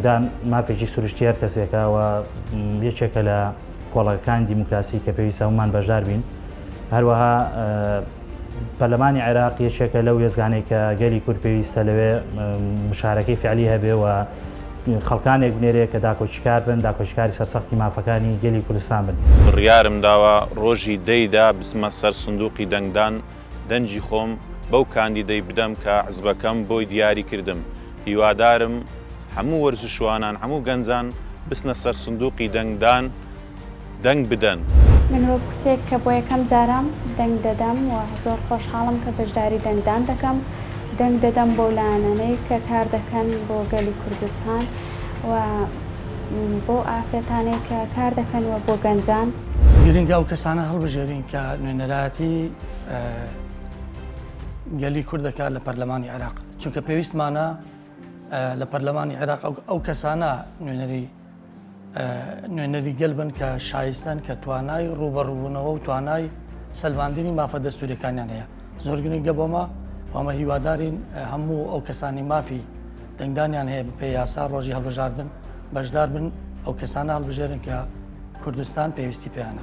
دەنگدان مافێکی سروشتی هەر کەسێکەوە یەکێکە لە کۆڵەکانی دیموکراسی کە پێویستە هەمومان بەشدار بین. هەروەها پەرلەمانی عێراق یەکێکە لەو وێزگانەی کە گەلی کورد پێویستە لەوێ مشارەکەی فعلی هەبێ و خەڵکانێک بنێرێ کە داکۆچیکار بن، داکۆچیکاری سەرسەختی مافەکانی گەلی کوردستان بن. بڕیارم داوە ڕۆژی دەیدا بچمە سەر سندوقی دەنگدان دەنجی خۆم بەو کاندیدەی بدەم کە حزبەکەم بۆی دیاری کردم. هیوادارم هەموو وەرزشوانان هەموو گەنجان بچنە سەر سندوقی دەنگدان دەنگ بدەن. من وەک کچێک کە بۆ یەکەم جارم دەنگ دەدەم و زۆر خۆشحاڵم کە بەشداری دەنگدان دەکەم. دەنگ دەدەم بۆ لایەنانەی کە کار دەکەن بۆ گەلی کوردستان و بۆ ئافرەتانەی کە کار دەکەن و بۆ گەنجان. گرنگە ئەو کەسانە هەڵبژێرین کە نوێنەرایەتی گەلی کورد دەکات لە پەرلەمانی عێراق، چونکە پێویستمانە لە پەرلەمانی عێراق ئەو کەسانە نوێنەری گەل بن کە شایستن، کە توانای ڕوبەڕووبوونەوە و توانای سەلماندنی مافە دەستوریەکانیان هەیە. زۆر گرنگە بۆمە ئەمە هیوادارین هەموو ئەو کەسانی مافی دەنگدانیان هەیە بە یاسا ڕۆژی هەڵبژاردن بەشدار بن، ئەو کەسانە هەڵبژێرن کە کوردستان پێویستی پێیانە.